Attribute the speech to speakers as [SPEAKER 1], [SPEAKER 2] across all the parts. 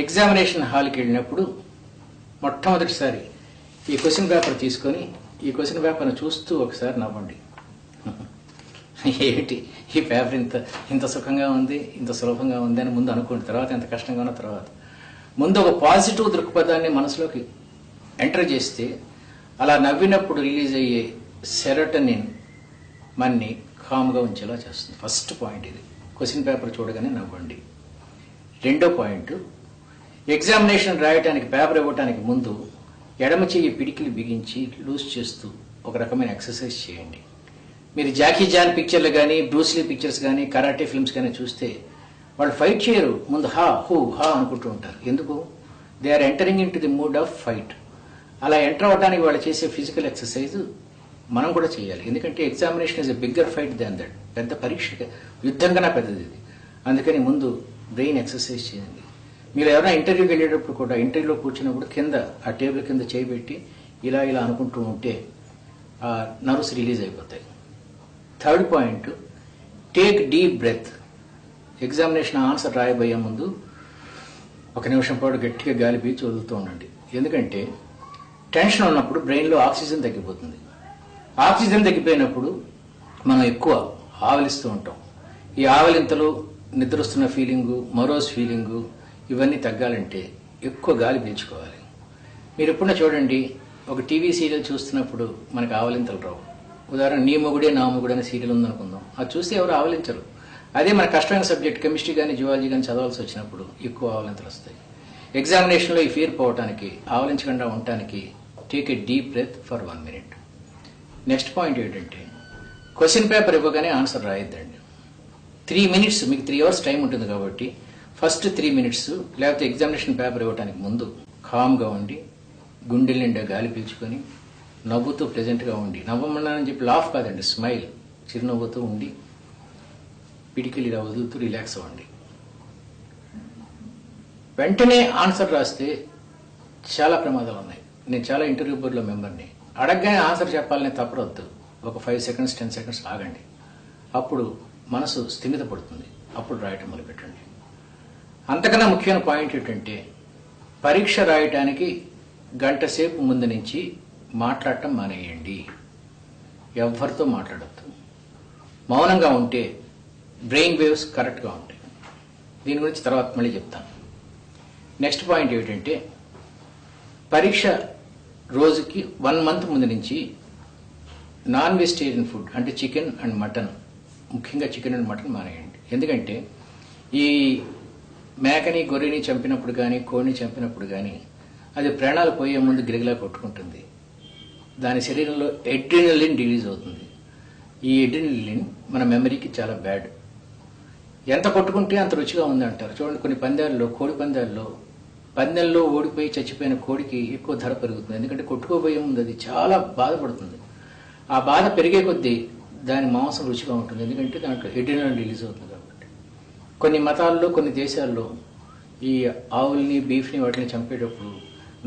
[SPEAKER 1] Examination హాల్కి వెళ్ళినప్పుడు మొట్టమొదటిసారి ఈ క్వశ్చన్ పేపర్ తీసుకొని ఈ క్వశ్చన్ పేపర్ను చూస్తూ ఒకసారి నవ్వండి. ఏమిటి ఈ పేపర్ ఇంత సుఖంగా ఉంది, ఇంత సులభంగా ఉంది అని ముందు అనుకోండి. తర్వాత ఎంత కష్టంగా ఉన్న తర్వాత ముందు ఒక పాజిటివ్ దృక్పథాన్ని మనసులోకి ఎంటర్ చేస్తే అలా నవ్వినప్పుడు రిలీజ్ అయ్యే సెరోటోనిన్ మనని కామ్గా ఉంచేలా చేస్తుంది. ఫస్ట్ పాయింట్ ఇది. క్వశ్చన్ పేపర్ చూడగానే నవ్వండి. రెండో పాయింట్, ఎగ్జామినేషన్ రాయటానికి పేపర్ ఇవ్వటానికి ముందు ఎడమ చెయ్యి పిడికిలు బిగించి లూజ్ చేస్తూ ఒక రకమైన ఎక్సర్సైజ్ చేయండి. మీరు జాకీ జాన్ పిక్చర్లు కానీ, బ్రూస్లీ పిక్చర్స్ కానీ, కరాటే ఫిల్మ్స్ కానీ చూస్తే వాళ్ళు ఫైట్ చేయరు, ముందు హా హూ హా అనుకుంటూ ఉంటారు. ఎందుకు? They are entering in to the mood of fight. అలా ఎంటర్ అవడానికి వాళ్ళు చేసే ఫిజికల్ ఎక్సర్సైజ్ మనం కూడా చేయాలి. ఎందుకంటే examination is a bigger fight than that. పెద్ద పరీక్ష, యుద్ధం కన్నా పెద్దది ఇది. అందుకని ముందు బ్రెయిన్ ఎక్సర్సైజ్ చేయండి. మీరు ఎవరైనా ఇంటర్వ్యూకి వెళ్ళేటప్పుడు కూడా, ఇంటర్వ్యూలో కూర్చున్నప్పుడు కింద ఆ టేబుల్ కింద చేయబెట్టి ఇలా ఇలా అనుకుంటూ ఉంటే ఆ నర్వ్స్ రిలీజ్ అయిపోతాయి. Third point, take deep breath. Examination answer రాయబోయే ముందు 1 నిమిషం పాటు గట్టిగా గాలి పీల్చి వదులుతూ ఉండండి. ఎందుకంటే టెన్షన్ ఉన్నప్పుడు బ్రెయిన్లో ఆక్సిజన్ తగ్గిపోతుంది. ఆక్సిజన్ తగ్గిపోయినప్పుడు మనం ఎక్కువ ఆవలిస్తూ ఉంటాం. ఈ ఆవలింతలు, నిద్రొస్తున్న ఫీలింగు, మరోస్ ఫీలింగు ఇవన్నీ తగ్గాలంటే ఎక్కువ గాలి పీల్చుకోవాలి. మీరు ఎప్పుడన్నా చూడండి, ఒక టీవీ సీరియల్ చూస్తున్నప్పుడు మనకు ఆవలింతలు రావు. ఉదాహరణ నీ మొగుడే నా మొగుడే అనే సీరియల్ ఉందనుకుందాం. అది చూస్తే ఎవరు ఆవలించరు. అదే మన కష్టమైన సబ్జెక్ట్ కెమిస్ట్రీ కానీ జువాలజీ కానీ చదవాల్సి వచ్చినప్పుడు ఎక్కువ ఆవలింతలు వస్తాయి. ఎగ్జామినేషన్లో ఈ ఫియర్ పోవటానికి, ఆవలించకుండా ఉండటానికి take a deep breath for 1 minute. Next point ఏంటంటే, క్వశ్చన్ పేపర్ ఇవ్వగానే ఆన్సర్ రాయొద్దండి. 3 minutes, మీకు 3 hours టైం ఉంటుంది కాబట్టి ఫస్ట్ 3 minutes లేకపోతే ఎగ్జామినేషన్ పేపర్ ఇవ్వడానికి ముందు కామ్గా ఉండి, గుండెల నిండా గాలి పీల్చుకొని, నవ్వుతూ ప్లెజెంట్గా ఉండి, నవ్వమన్నానని చెప్పి లాఫ్ కాదండి, స్మైల్, చిరునవ్వుతూ ఉండి పిడికిలు ఇలా వదులుతూ రిలాక్స్ అవ్వండి. వెంటనే ఆన్సర్ రాస్తే చాలా ప్రమాదాలు ఉన్నాయి. నేను చాలా ఇంటర్వ్యూ బోర్డులో మెంబర్ని. అడగగానే ఆన్సర్ చెప్పాలనే తప్పరొద్దు. ఒక 5 seconds 10 seconds ఆగండి. అప్పుడు మనసు స్థిమితపడుతుంది. అప్పుడు రాయటం మొదలుపెట్టండి. అంతకన్నా ముఖ్యమైన పాయింట్ ఏంటంటే, పరీక్ష రాయటానికి 1 గంట సేపు ముందు నుంచి మాట్లాడటం మానేయండి. ఎవరితో మాట్లాడద్దు. మౌనంగా ఉంటే బ్రెయిన్ వేవ్స్ కరెక్ట్గా ఉంటాయి. దీని గురించి తర్వాత మళ్ళీ చెప్తాను. నెక్స్ట్ పాయింట్ ఏమిటంటే, పరీక్ష రోజుకి 1 month ముందు నుంచి నాన్ వెజిటేరియన్ ఫుడ్ అంటే చికెన్ అండ్ మటన్, ముఖ్యంగా చికెన్ అండ్ మటన్ మానేయండి. ఎందుకంటే ఈ మేకని, గొర్రెని చంపినప్పుడు కానీ, కోడిని చంపినప్పుడు కానీ అది ప్రాణాలు పోయే ముందు గిరిగిలా కొట్టుకుంటుంది. దాని శరీరంలో ఎడ్రినలిన్ రిలీజ్ అవుతుంది. ఈ ఎడ్రినలిన్ మన మెమరీకి చాలా బ్యాడ్. ఎంత కొట్టుకుంటే అంత రుచిగా ఉంది అంటారు. చూడండి, కొన్ని పందాల్లో, కోడి పందెల్లో ఓడిపోయి చచ్చిపోయిన కోడికి ఎక్కువ ధర పెరుగుతుంది. ఎందుకంటే కొట్టుకోబోయే ముందు అది చాలా బాధపడుతుంది. ఆ బాధ పెరిగే కొద్దీ దాని మాంసం రుచిగా ఉంటుంది. ఎందుకంటే దాంట్లో ఎడ్రినలిన్ రిలీజ్ అవుతుంది కాబట్టి. కొన్ని మతాల్లో, కొన్ని దేశాల్లో ఈ ఆవుల్ని, బీఫ్ని వాటిని చంపేటప్పుడు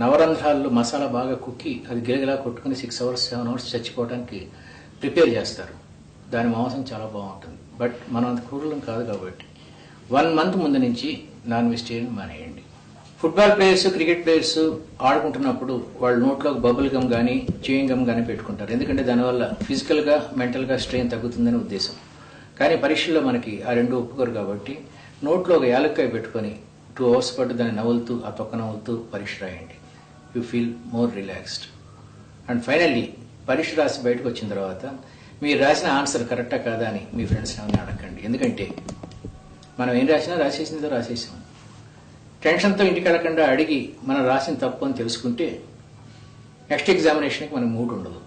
[SPEAKER 1] నవరంధ్రాల్లో మసాలా బాగా కుక్కి అది గిలగిలా కొట్టుకుని 6 hours 7 hours చచ్చిపోవడానికి ప్రిపేర్ చేస్తారు. దాని మాంసం చాలా బాగుంటుంది. బట్ మనం అంత క్రూరులం కాదు కాబట్టి 1 month ముందు నుంచి నాన్ వెజిటేరియన్ మానేయండి. ఫుట్బాల్ ప్లేయర్స్, క్రికెట్ ప్లేయర్స్ ఆడుకుంటున్నప్పుడు వాళ్ళ నోట్లోకి బబుల్ గమ్ కానీ, చేయింగ్ గమ్ కానీ పెట్టుకుంటారు. ఎందుకంటే దానివల్ల ఫిజికల్గా, మెంటల్గా స్ట్రెయిన్ తగ్గుతుందని ఉద్దేశం. కానీ పరీక్షల్లో మనకి ఆ రెండు ఒప్పుకోరు కాబట్టి నోట్లో ఒక యాలక్కాయ పెట్టుకొని 2 hours పాటు దాన్ని నవ్వులుతూ, ఆ తొక్క నవ్వులుతూ పరీక్ష రాయండి. You feel more relaxed. And finally పరీక్ష రాసి బయటకు వచ్చిన తర్వాత మీరు రాసిన ఆన్సర్ కరెక్టా కాదా అని మీ ఫ్రెండ్స్ ఏమైనా అడగండి. ఎందుకంటే మనం ఏం రాసినా రాసేసిందో రాసేసాం. టెన్షన్తో ఇంటికి వెళ్ళకుండా అడిగి మనం రాసిన తప్పు అని తెలుసుకుంటే నెక్స్ట్ ఎగ్జామినేషన్కి మనకు మూడ్ ఉండదు.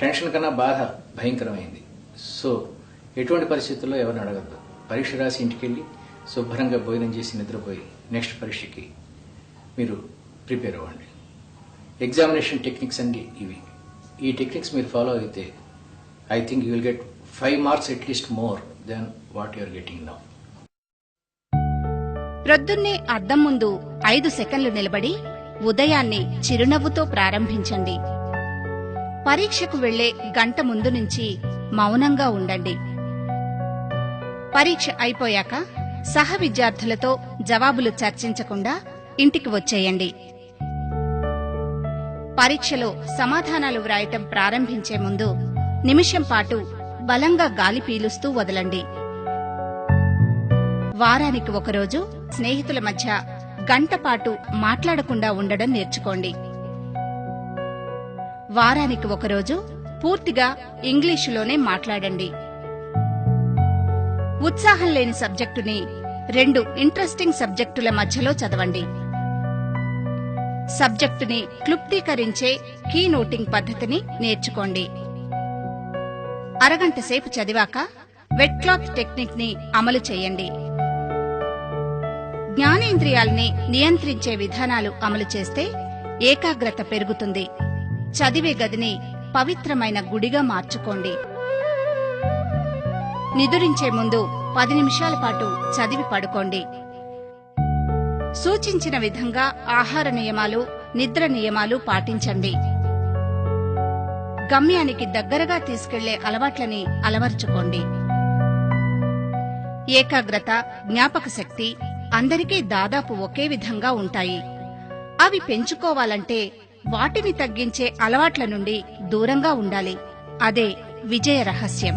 [SPEAKER 1] టెన్షన్ కన్నా బాధ భయంకరమైంది. సో ఎటువంటి పరిస్థితుల్లో ఎవరిని అడగద్దు. పరీక్ష రాసి ఇంటికి వెళ్ళి శుభ్రంగా భోజనం చేసి నిద్రపోయి నెక్స్ట్ పరీక్షకి మీరు ప్రిపేర్ అవ్వండి. ఎగ్జామినేషన్ టెక్నిక్స్ అండి ఇవి. ఈ టెక్నిక్స్ మీరు ఫాలో అయితే I think you will get 5 marks at least more than what you are getting now.
[SPEAKER 2] ప్రొద్దున్నే అద్దం ముందు 5 సెకన్లు నిలబడి ఉదయాన్నే చిరునవ్వుతో ప్రారంభించండి. పరీక్షకు వెళ్లే 1 గంట ముందు నుంచి మౌనంగా ఉండండి. పరీక్ష అయిపోయాక సహ విద్యార్థులతో జవాబులు చర్చించకుండా ఇంటికి వచ్చేయండి. పరీక్షలో సమాధానాలు వ్రాయటం ప్రారంభించే ముందు నిమిషం పాటు బలంగా గాలి పీలుస్తూ వదలండి. వారానికి ఒకరోజు స్నేహితుల మధ్య గంట పాటు మాట్లాడకుండా ఉండడం నేర్చుకోండి. వారానికి ఒకరోజు పూర్తిగా ఇంగ్లీషులోనే మాట్లాడండి. ఉత్సాహం లేని సబ్జెక్టుని 2 ఇంట్రెస్టింగ్ సబ్జెక్టుల మధ్యలో చదవండి. సబ్జెక్టుని క్లుప్తీకరించే కీ నోటింగ్ పద్ధతిని నేర్చుకోండి. అరగంట సేపు చదివాక వెట్ క్లాత్ టెక్నిక్ ని అమలు చేయండి. జ్ఞానేంద్రియాల్ని నియంత్రించే విధానాలు అమలు చేస్తే ఏకాగ్రత పెరుగుతుంది. చదివే గదిని పవిత్రమైన గుడిగా మార్చుకోండి. నిదురించే ముందు 10 నిమిషాల పాటు చదివి పడుకోండి. సూచించిన విధంగా ఆహార నియమాలు, నిద్ర నియమాలు పాటించండి. గమ్యానికి దగ్గరగా తీసుకెళ్లే అలవాట్లని అలవర్చుకోండి. ఏకాగ్రత, జ్ఞాపక శక్తి అందరికీ దాదాపు ఒకే విధంగా ఉంటాయి. అవి పెంచుకోవాలంటే వాటిని తగ్గించే అలవాట్ల నుండి దూరంగా ఉండాలి. అదే విజయ రహస్యం.